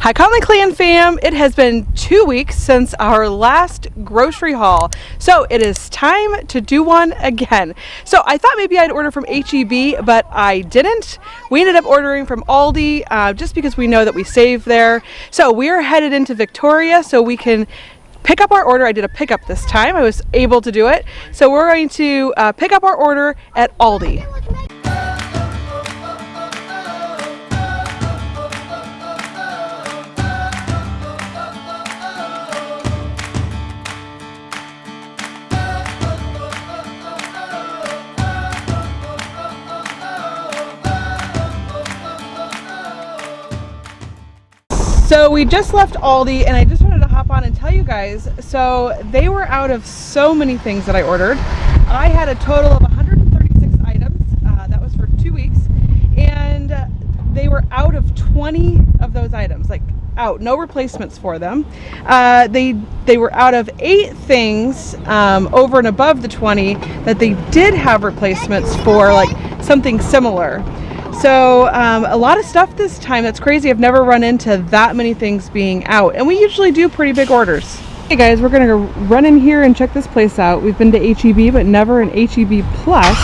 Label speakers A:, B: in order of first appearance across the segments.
A: Hi LinkTree fam, it has been 2 weeks since our last grocery haul, so it is time to do one again. So I thought maybe I'd order from HEB, but I didn't. We ended up ordering from Aldi just because we know that we save there. So we're headed into Victoria so we can pick up our order. I did a pickup this time, I was able to do it. So we're going to pick up our order at Aldi. So we just left Aldi and I just wanted to hop on and tell you guys, so they were out of so many things that I ordered. I had a total of 136 items, that was for 2 weeks, and they were out of 20 of those items, like out, no replacements for them. They were out of 8 things over and above the 20 that they did have replacements for, like something similar. So a lot of stuff this time. That's crazy. I've never run into that many things being out, and we usually do pretty big orders. Hey guys, we're gonna run in here and check this place out. We've been to HEB but never an HEB Plus,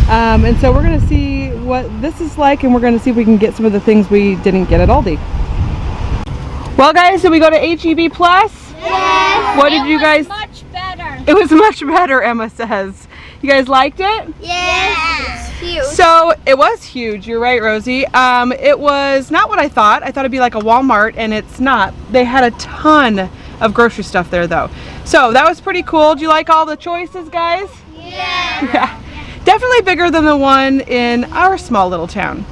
A: and so we're gonna see what this is like, and we're gonna see if we can get some of the things we didn't get at Aldi. Well guys, did we go to HEB Plus?
B: Yes.
A: What did you guys?
B: Much better.
A: It was much better, Emma says. You guys liked it?
B: Yes. Huge.
A: So it was huge, you're right, Rosie. It was not what I thought. I thought it'd be like a Walmart, and it's not. They had a ton of grocery stuff there though. So that was pretty cool. Do you like all the choices, guys?
B: Yeah.
A: Definitely bigger than the one in our small little town.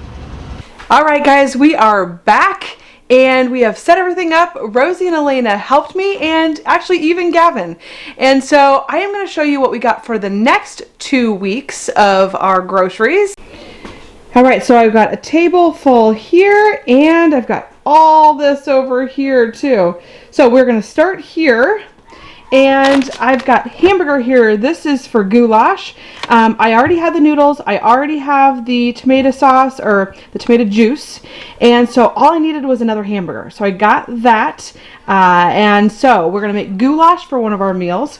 A: All right guys, we are back and we have set everything up. Rosie and Elena helped me, and actually even Gavin. And so I am going to show you what we got for the next 2 weeks of our groceries. All right, so I've got a table full here, and I've got all this over here too. So we're going to start here. And I've got hamburger here. This is for goulash. I already had the noodles. I already have the tomato sauce, or the tomato juice. And so all I needed was another hamburger. So I got that. And so we're going to make goulash for one of our meals.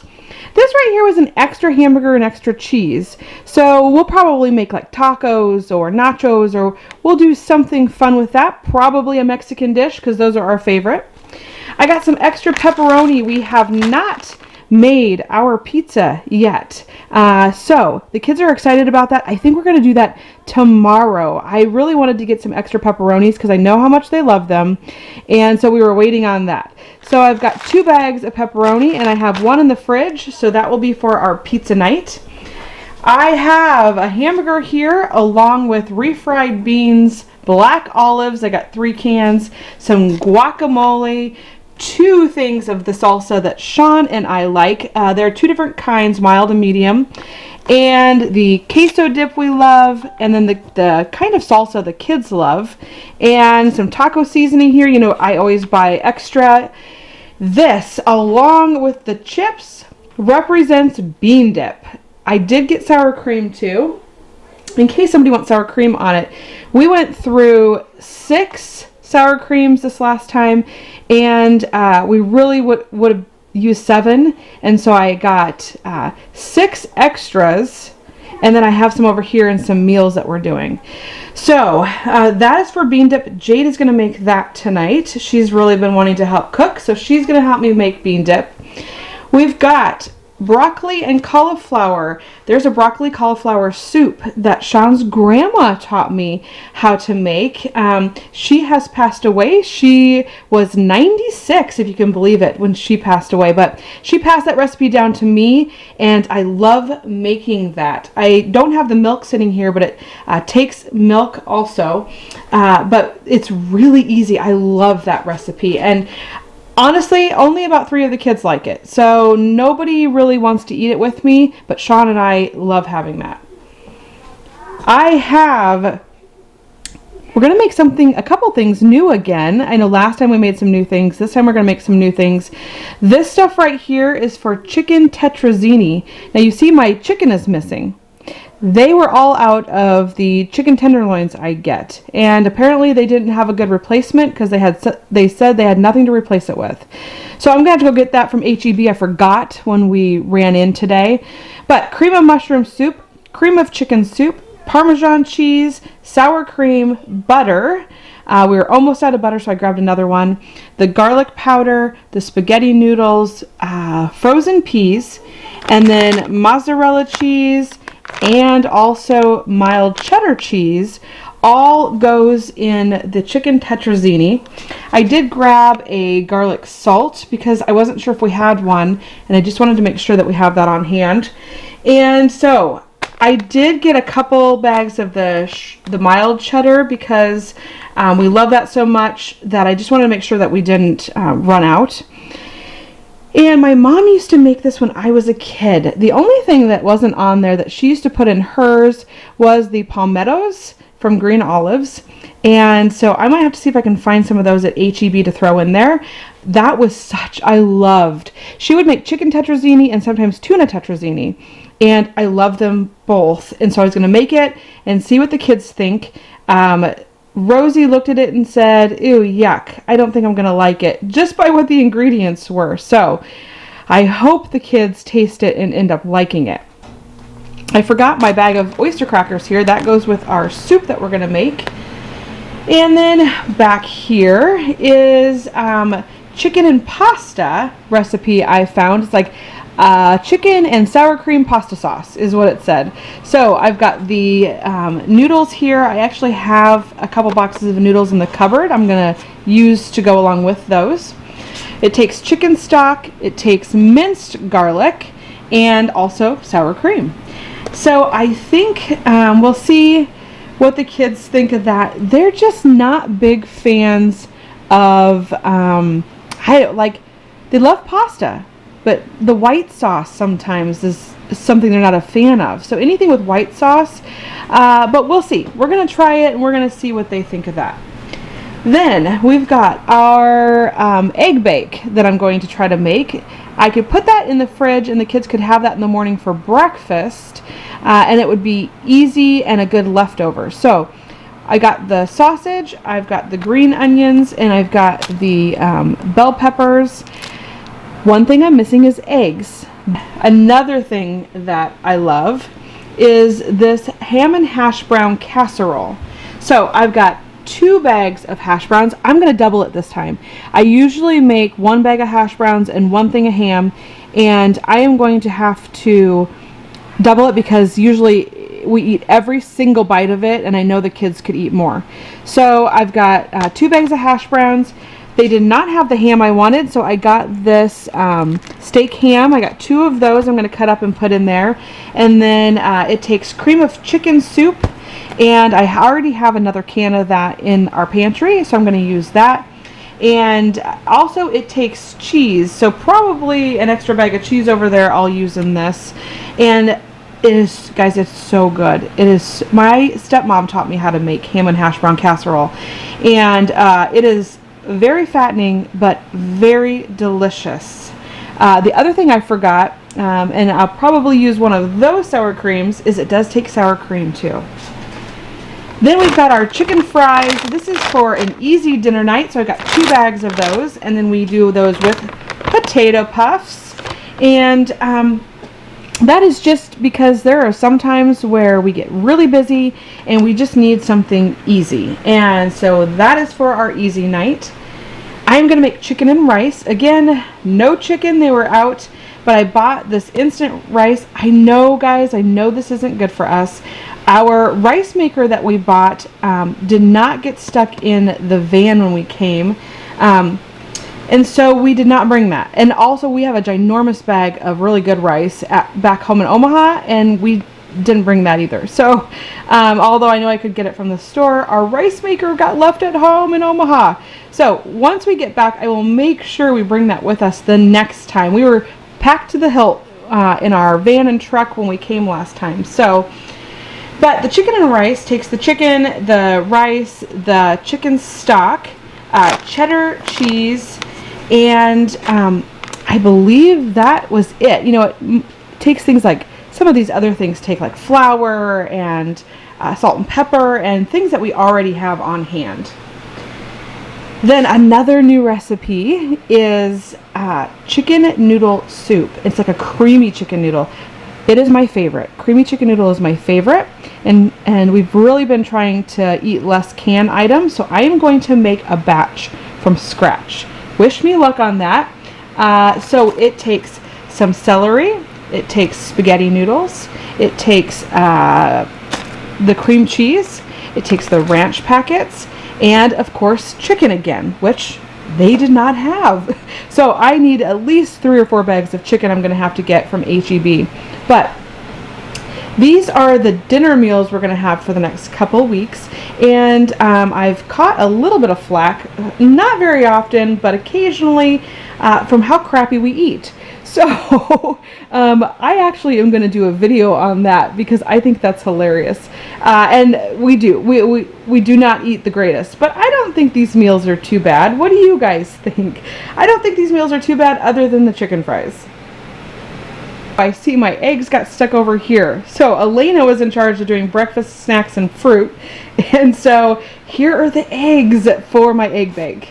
A: This right here was an extra hamburger and extra cheese. So we'll probably make like tacos or nachos, or we'll do something fun with that. Probably a Mexican dish, because those are our favorite. I got some extra pepperoni. We have not made our pizza yet. So the kids are excited about that. I think we're going to do that tomorrow. I really wanted to get some extra pepperonis because I know how much they love them. And so we were waiting on that. So I've got 2 bags of pepperoni, and I have 1 in the fridge. So that will be for our pizza night. I have a hamburger here along with refried beans, black olives. I got 3 cans, some guacamole, 2 things of the salsa that Sean and I like. There are 2 different kinds, mild and medium, and the queso dip we love, and then the kind of salsa the kids love, and some taco seasoning here. You know, I always buy extra. This, along with the chips, represents bean dip. I did get sour cream too, in case somebody wants sour cream on it. We went through 6 sour creams this last time, and we really would have used 7, and so I got 6 extras, and then I have some over here and some meals that we're doing. So that is for bean dip. Jade is going to make that tonight. She's really been wanting to help cook, so she's going to help me make bean dip. We've got broccoli and cauliflower. There's a broccoli cauliflower soup that Sean's grandma taught me how to make. She has passed away. She was 96, if you can believe it, when she passed away. But she passed that recipe down to me, and I love making that. I don't have the milk sitting here, but it takes milk also. But it's really easy. I love that recipe. And honestly, only about 3 of the kids like it, so nobody really wants to eat it with me, but Sean and I love having that. We're going to make a couple things new again. I know last time we made some new things. This time we're going to make some new things. This stuff right here is for chicken tetrazzini. Now you see my chicken is missing. They were all out of the chicken tenderloins I get, and apparently they didn't have a good replacement because they said they had nothing to replace it with. So I'm gonna have to go get that from HEB. I forgot when we ran in today. But cream of mushroom soup, cream of chicken soup, Parmesan cheese, sour cream, butter. We were almost out of butter, so I grabbed another one. The garlic powder, the spaghetti noodles, frozen peas, and then mozzarella cheese, and also mild cheddar cheese. All goes in the chicken tetrazzini. I did grab a garlic salt because I wasn't sure if we had one, and I just wanted to make sure that we have that on hand. And so I did get a couple bags of the mild cheddar because we love that so much that I just wanted to make sure that we didn't run out. And my mom used to make this when I was a kid. The only thing that wasn't on there that she used to put in hers was the palmettos from Green Olives. And so I might have to see if I can find some of those at HEB to throw in there. That was I loved. She would make chicken tetrazzini and sometimes tuna tetrazzini. And I love them both. And so I was going to make it and see what the kids think. Rosie looked at it and said, ew, yuck, I don't think I'm going to like it, just by what the ingredients were. So I hope the kids taste it and end up liking it. I forgot my bag of oyster crackers here. That goes with our soup that we're going to make. And then back here is chicken and pasta recipe I found. It's like chicken and sour cream pasta sauce is what it said. So I've got the noodles here. I actually have a couple boxes of noodles in the cupboard I'm going to use to go along with those. It takes chicken stock, it takes minced garlic, and also sour cream. So I think we'll see what the kids think of that. They're just not big fans of, they love pasta. But the white sauce sometimes is something they're not a fan of. So anything with white sauce, but we'll see. We're going to try it and we're going to see what they think of that. Then we've got our egg bake that I'm going to try to make. I could put that in the fridge and the kids could have that in the morning for breakfast. And it would be easy and a good leftover. So I got the sausage, I've got the green onions, and I've got the bell peppers. One thing I'm missing is eggs. Another thing that I love is this ham and hash brown casserole. So I've got 2 bags of hash browns. I'm going to double it this time. I usually make 1 bag of hash browns and 1 thing of ham, and I am going to have to double it because usually we eat every single bite of it, and I know the kids could eat more. So I've got 2 bags of hash browns. They did not have the ham I wanted, so I got this steak ham. I got 2 of those I'm going to cut up and put in there. And then it takes cream of chicken soup, and I already have another can of that in our pantry, so I'm going to use that. And also it takes cheese, so probably an extra bag of cheese over there I'll use in this. And it is, guys, it's so good. It is, my stepmom taught me how to make ham and hash brown casserole, and it is very fattening, but very delicious. The other thing I forgot, and I'll probably use one of those sour creams, is it does take sour cream too. Then we've got our chicken fries. This is for an easy dinner night, so I got 2 bags of those, and then we do those with potato puffs. And that is just because there are some times where we get really busy and we just need something easy. And so that is for our easy night. I'm going to make chicken and rice. Again, no chicken, they were out, but I bought this instant rice. I know, guys, I know this isn't good for us. Our rice maker that we bought did not get stuck in the van when we came. And so we did not bring that. And also we have a ginormous bag of really good rice back home in Omaha, and we didn't bring that either. So although I know I could get it from the store, our rice maker got left at home in Omaha. So once we get back, I will make sure we bring that with us the next time. We were packed to the hilt in our van and truck when we came last time. So, but the chicken and rice takes the chicken, the rice, the chicken stock, cheddar cheese, and I believe that was it. You know, it takes things like some of these other things take like flour and salt and pepper and things that we already have on hand. Then another new recipe is chicken noodle soup. It's like a creamy chicken noodle. It is my favorite. Creamy chicken noodle is my favorite. And we've really been trying to eat less canned items. So I am going to make a batch from scratch. Wish me luck on that. So it takes some celery. It takes spaghetti noodles. It takes the cream cheese. It takes the ranch packets. And of course chicken again, which they did not have. So I need at least 3 or 4 bags of chicken I'm going to have to get from HEB. But these are the dinner meals we're going to have for the next couple weeks. And I've caught a little bit of flack, not very often, but occasionally from how crappy we eat. So I actually am going to do a video on that because I think that's hilarious. And we do not eat the greatest, but I don't think these meals are too bad. What do you guys think? I don't think these meals are too bad other than the chicken fries. I see my eggs got stuck over here. So Elena was in charge of doing breakfast, snacks, and fruit. And so here are the eggs for my egg bake.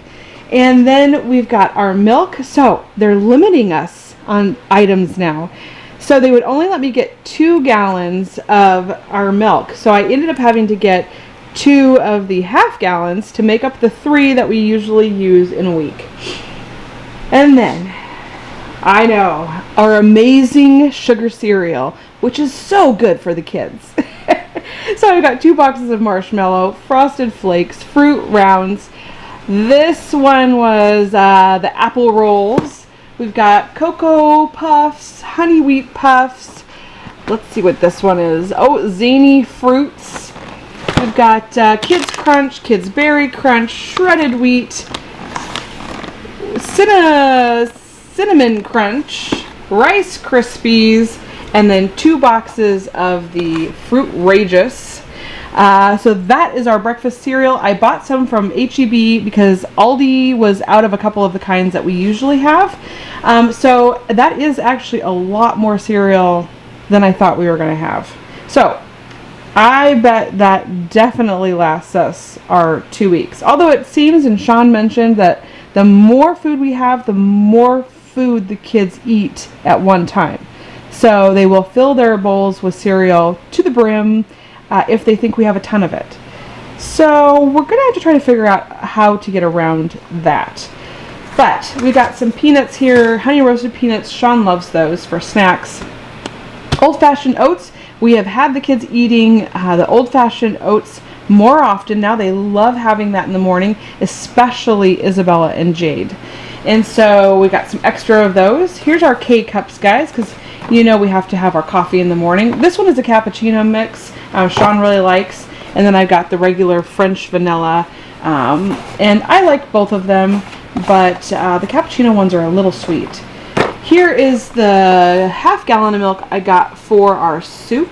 A: And then we've got our milk. So they're limiting us on items now. So they would only let me get 2 gallons of our milk. So I ended up having to get 2 of the half gallons to make up the 3 that we usually use in a week. And then, I know, our amazing sugar cereal, which is so good for the kids. So I've got 2 boxes of marshmallow, frosted flakes, fruit rounds. This one was the apple rolls. We've got Cocoa Puffs, Honey Wheat Puffs. Let's see what this one is. Oh, Zany Fruits. We've got Kids Crunch, Kids Berry Crunch, Shredded Wheat, Cinnamon Crunch, Rice Krispies, and then 2 boxes of the Fruit Rageous. So that is our breakfast cereal. I bought some from HEB because Aldi was out of a couple of the kinds that we usually have. So that is actually a lot more cereal than I thought we were going to have. So I bet that definitely lasts us our 2 weeks. Although it seems, and Sean mentioned, that the more food we have, the more food the kids eat at one time. So they will fill their bowls with cereal to the brim if they think we have a ton of it. So we're going to have to try to figure out how to get around that. But we got some peanuts here, honey roasted peanuts. Sean loves those for snacks. Old-fashioned oats. We have had the kids eating the old-fashioned oats more often now. They love having that in the morning, especially Isabella and Jade. And so we got some extra of those. Here's our K-cups, guys, because you know we have to have our coffee in the morning. This one is a cappuccino mix. Sean really likes. And then I've got the regular French vanilla. And I like both of them, but the cappuccino ones are a little sweet. Here is the half gallon of milk I got for our soup.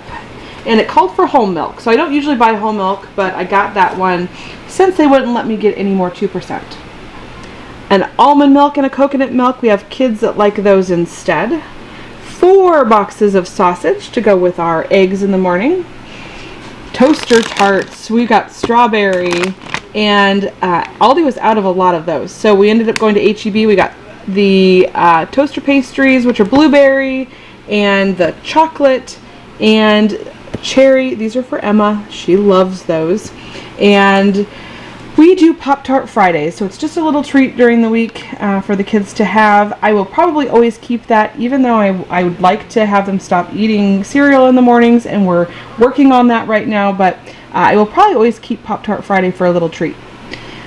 A: And it called for whole milk. So I don't usually buy whole milk, but I got that one since they wouldn't let me get any more 2%. An almond milk and a coconut milk. We have kids that like those instead. 4 boxes of sausage to go with our eggs in the morning. Toaster tarts. We got strawberry, and Aldi was out of a lot of those. So we ended up going to HEB. We got the toaster pastries, which are blueberry, and the chocolate, and cherry. These are for Emma. She loves those. And we do Pop-Tart Fridays, so it's just a little treat during the week for the kids to have. I will probably always keep that, even though I would like to have them stop eating cereal in the mornings, and we're working on that right now, but I will probably always keep Pop-Tart Friday for a little treat.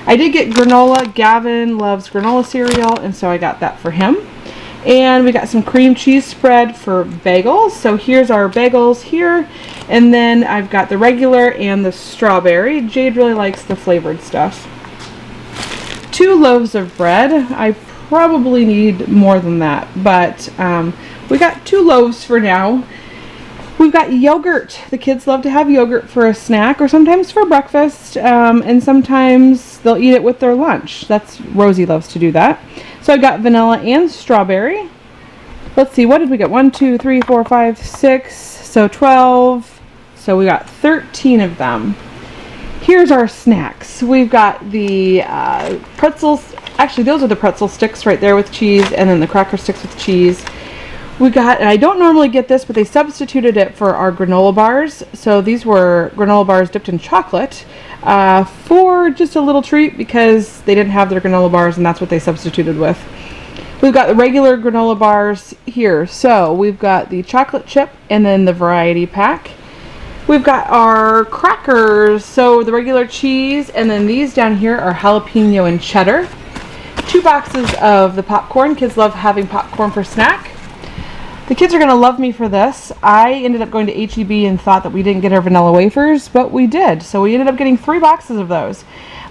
A: I did get granola. Gavin loves granola cereal, and so I got that for him. And we got some cream cheese spread for bagels. So here's our bagels here. And then I've got the regular and the strawberry. Jade really likes the flavored stuff. 2 loaves of bread. I probably need more than that, but we got 2 loaves for now. We've got yogurt. The kids love to have yogurt for a snack or sometimes for breakfast, and sometimes they'll eat it with their lunch. Rosie loves to do that. So I got vanilla and strawberry. Let's see, what did we get? 1, 2, 3, 4, 5, 6, So 12, so we got 13 of them. Here's our snacks. We've got the pretzels. Actually, those are the pretzel sticks right there with cheese, and then the cracker sticks with cheese. We got, and I don't normally get this, but they substituted it for our granola bars. So these were granola bars dipped in chocolate for just a little treat because they didn't have their granola bars, and that's what they substituted with. We've got the regular granola bars here. So we've got the chocolate chip and then the variety pack. We've got our crackers, so the regular cheese, and then these down here are jalapeno and cheddar. 2 boxes of the popcorn. Kids love having popcorn for snack. The kids are going to love me for this. I ended up going to HEB and thought that we didn't get our vanilla wafers, but we did. So we ended up getting 3 boxes of those.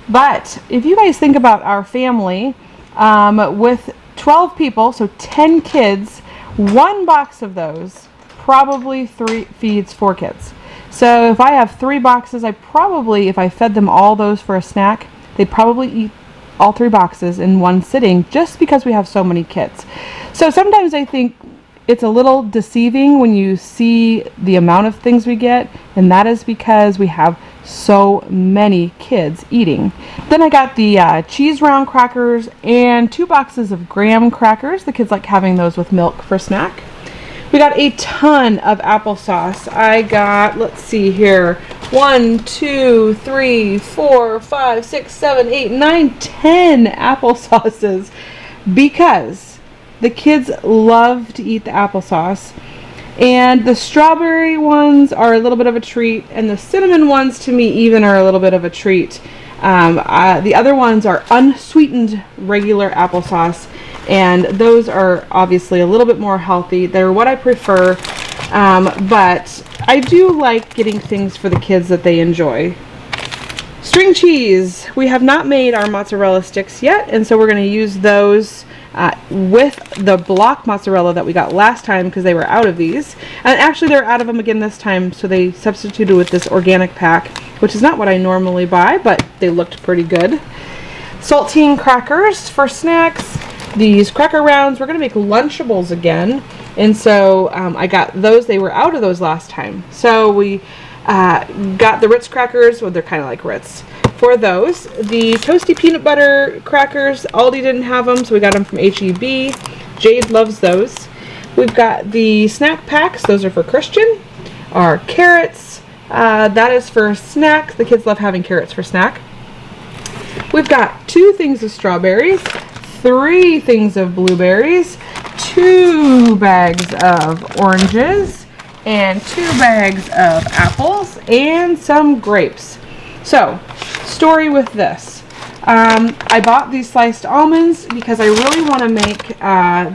A: But if you guys think about our family, with 12 people, so 10 kids, 1 box of those probably feeds 4 kids. So if I have 3 boxes, if I fed them all those for a snack, they'd probably eat all 3 boxes in one sitting just because we have so many kids. So sometimes I think it's a little deceiving when you see the amount of things we get, and that is because we have so many kids eating. Then I got the cheese round crackers and 2 boxes of graham crackers. The kids like having those with milk for snack. We got a ton of applesauce. I got, let's see here, 1, 2, 3, 4, 5, 6, 7, 8, 9, 10 applesauces because the kids love to eat the applesauce. And the strawberry ones are a little bit of a treat, and the cinnamon ones to me even are a little bit of a treat. The other ones are unsweetened regular applesauce, and those are obviously a little bit more healthy. They're what I prefer, but I do like getting things for the kids that they enjoy. String cheese. We have not made our mozzarella sticks yet, and so we're going to use those with the block mozzarella that we got last time because they were out of these. And actually they're out of them again this time, so they substituted with this organic pack, which is not what I normally buy, but they looked pretty good. Saltine crackers for snacks. These cracker rounds, we're going to make Lunchables again. And so I got those. They were out of those last time. So we got the Ritz crackers. Well, they're kind of like Ritz. For those, the toasty peanut butter crackers, Aldi didn't have them, so we got them from HEB. Jade loves those. We've got the snack packs. Those are for Christian. Our carrots, that is for snacks. The kids love having carrots for snack. We've got 2 things of strawberries, 3 things of blueberries, 2 bags of oranges, and 2 bags of apples, and some grapes. So, story with this. I bought these sliced almonds because I really want to make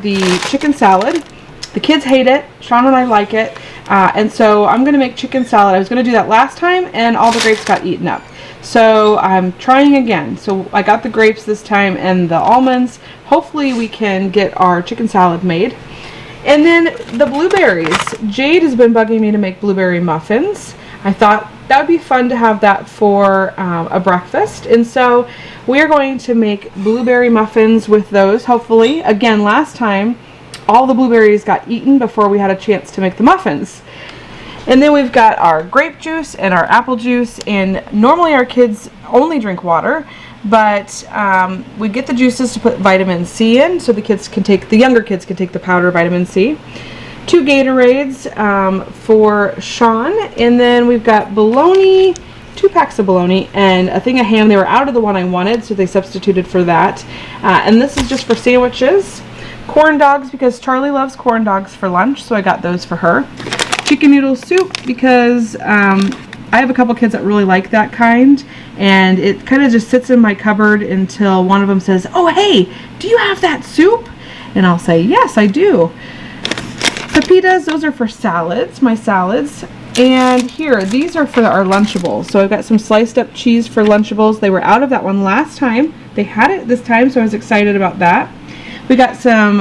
A: the chicken salad. The kids hate it. Sean and I like it. And so I'm going to make chicken salad. I was going to do that last time, and all the grapes got eaten up. So I'm trying again. So I got the grapes this time and the almonds. Hopefully we can get our chicken salad made. And then the blueberries. Jade has been bugging me to make blueberry muffins. I thought that would be fun to have that for a breakfast. And so we are going to make blueberry muffins with those, hopefully. Again, last time, all the blueberries got eaten before we had a chance to make the muffins. And then we've got our grape juice and our apple juice. And normally our kids only drink water, but we get the juices to put vitamin C in so the younger kids can take the powder vitamin C. 2 Gatorades for Sean, and then we've got bologna, 2 packs of bologna, and a thing of ham. They were out of the one I wanted, so they substituted for that. And this is just for sandwiches. Corn dogs, because Charlie loves corn dogs for lunch, so I got those for her. Chicken noodle soup, because I have a couple kids that really like that kind, and it kind of just sits in my cupboard until one of them says, "Oh, hey, do you have that soup?" And I'll say, "Yes, I do." Pepitas, those are for salads, my salads. And here, these are for our Lunchables. So I've got some sliced up cheese for Lunchables. They were out of that one last time. They had it this time, so I was excited about that. We got some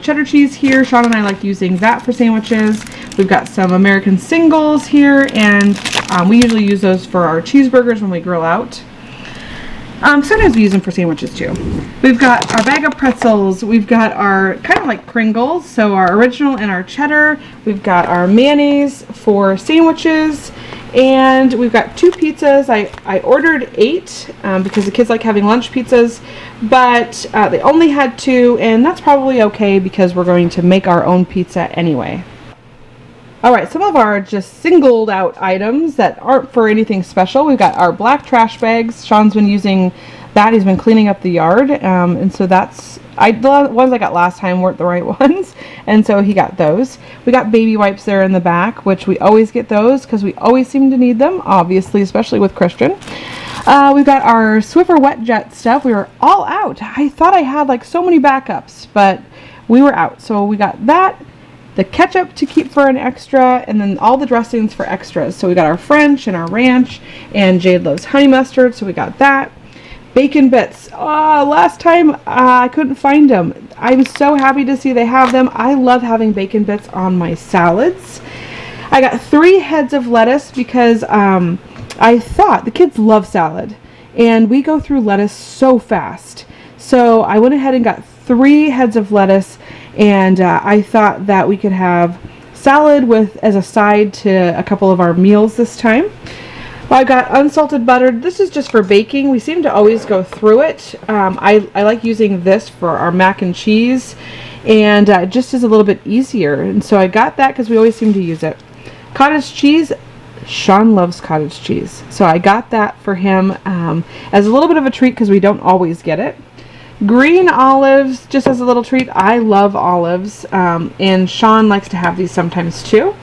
A: cheddar cheese here. Sean and I like using that for sandwiches. We've got some American singles here, and we usually use those for our cheeseburgers when we grill out. Sometimes we use them for sandwiches too. We've got our bag of pretzels. We've got our kind of like Pringles, so our original and our cheddar. We've got our mayonnaise for sandwiches, and we've got 2 pizzas. I ordered 8 because the kids like having lunch pizzas, but they only had 2, and that's probably okay because we're going to make our own pizza anyway. Alright, some of our just singled out items that aren't for anything special. We've got our black trash bags. Sean's been using that. He's been cleaning up the yard. And so the ones I got last time weren't the right ones. And so he got those. We got baby wipes there in the back, which we always get those because we always seem to need them, obviously, especially with Christian. We've got our Swiffer Wet Jet stuff. We were all out. I thought I had like so many backups, but we were out. So we got that. The ketchup to keep for an extra, and then all the dressings for extras. So we got our French and our ranch, and Jade loves honey mustard, so we got that. Bacon bits. Last time I couldn't find them. I'm so happy to see they have them. I love having bacon bits on my salads. I got 3 heads of lettuce because I thought the kids love salad, and we go through lettuce so fast. So I went ahead and got 3 heads of lettuce, and I thought that we could have salad with as a side to a couple of our meals this time. Well, I got unsalted butter. This is just for baking. We seem to always go through it. I like using this for our mac and cheese, and it just is a little bit easier. And so I got that because we always seem to use it. Cottage cheese. Sean loves cottage cheese, so I got that for him as a little bit of a treat because we don't always get it. Green olives, just as a little treat. I love olives, and Sean likes to have these sometimes too.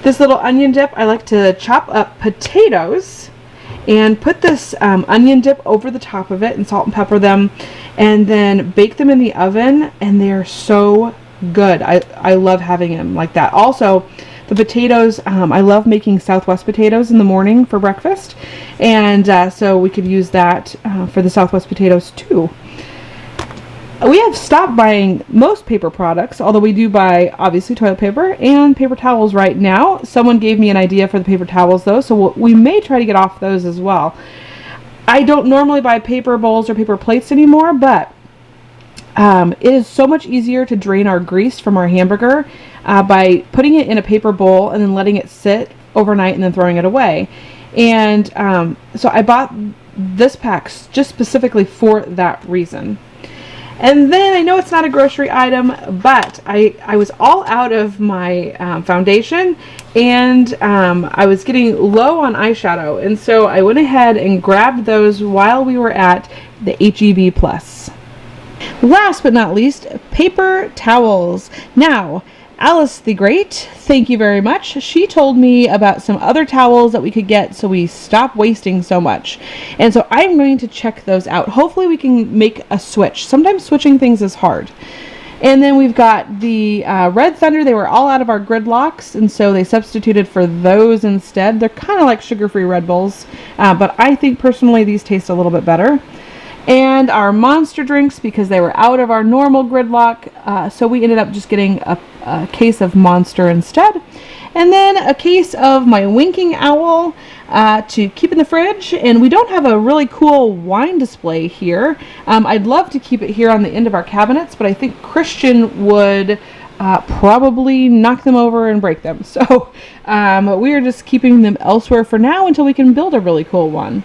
A: This little onion dip, I like to chop up potatoes and put this onion dip over the top of it and salt and pepper them, and then bake them in the oven, and they're so good. I love having them like that. Also, the potatoes, I love making Southwest potatoes in the morning for breakfast, and so we could use that for the Southwest potatoes too. We have stopped buying most paper products, although we do buy, obviously, toilet paper and paper towels right now. Someone gave me an idea for the paper towels, though, so we may try to get off those as well. I don't normally buy paper bowls or paper plates anymore, but it is so much easier to drain our grease from our hamburger by putting it in a paper bowl and then letting it sit overnight and then throwing it away. And so I bought this pack just specifically for that reason. And then I know it's not a grocery item, but I was all out of my foundation, and I was getting low on eyeshadow, and so I went ahead and grabbed those while we were at the HEB Plus. Last but not least, paper towels. Now, Alice the Great, thank you very much. She told me about some other towels that we could get so we stop wasting so much. And so I'm going to check those out. Hopefully we can make a switch. Sometimes switching things is hard. And then we've got the Red Thunder. They were all out of our gridlocks, and so they substituted for those instead. They're kind of like sugar-free Red Bulls, but I think personally these taste a little bit better. And our Monster drinks, because they were out of our normal gridlock, so we ended up just getting a case of Monster instead. And then a case of my Winking Owl to keep in the fridge. And we don't have a really cool wine display here. I'd love to keep it here on the end of our cabinets, but I think Christian would probably knock them over and break them. So we are just keeping them elsewhere for now until we can build a really cool one.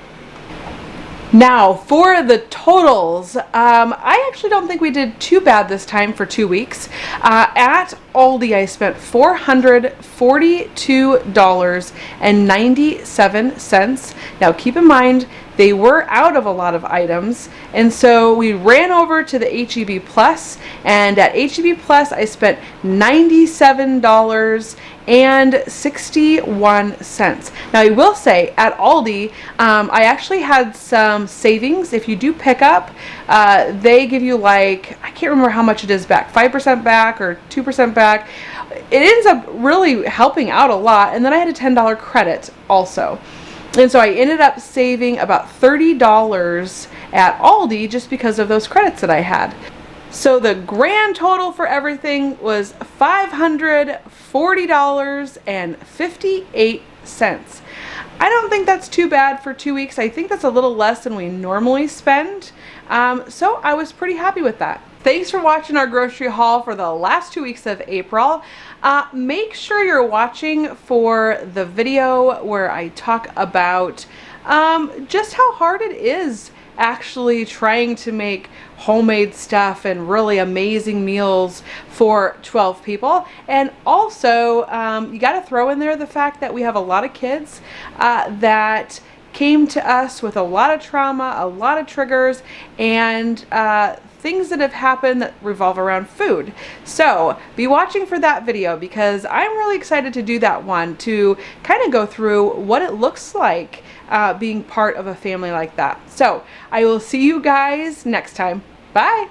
A: Now, for the totals, I actually don't think we did too bad this time for 2 weeks. At Aldi, I spent $442.97. Now, keep in mind, they were out of a lot of items, and so we ran over to the HEB Plus, and at HEB Plus, I spent $97.61. Now, I will say, at Aldi, I actually had some savings. If you do pick up, they give you like, I can't remember how much it is back, 5% back or 2% back. It ends up really helping out a lot, and then I had a $10 credit also. And so I ended up saving about $30 at Aldi just because of those credits that I had. So the grand total for everything was $540.58. I don't think that's too bad for 2 weeks. I think that's a little less than we normally spend. So I was pretty happy with that. Thanks for watching our grocery haul for the last 2 weeks of April. Make sure you're watching for the video where I talk about just how hard it is actually trying to make homemade stuff and really amazing meals for 12 people. And also, you got to throw in there the fact that we have a lot of kids that came to us with a lot of trauma, a lot of triggers, and things that have happened that revolve around food. So be watching for that video because I'm really excited to do that one, to kind of go through what it looks like being part of a family like that. So I will see you guys next time. Bye.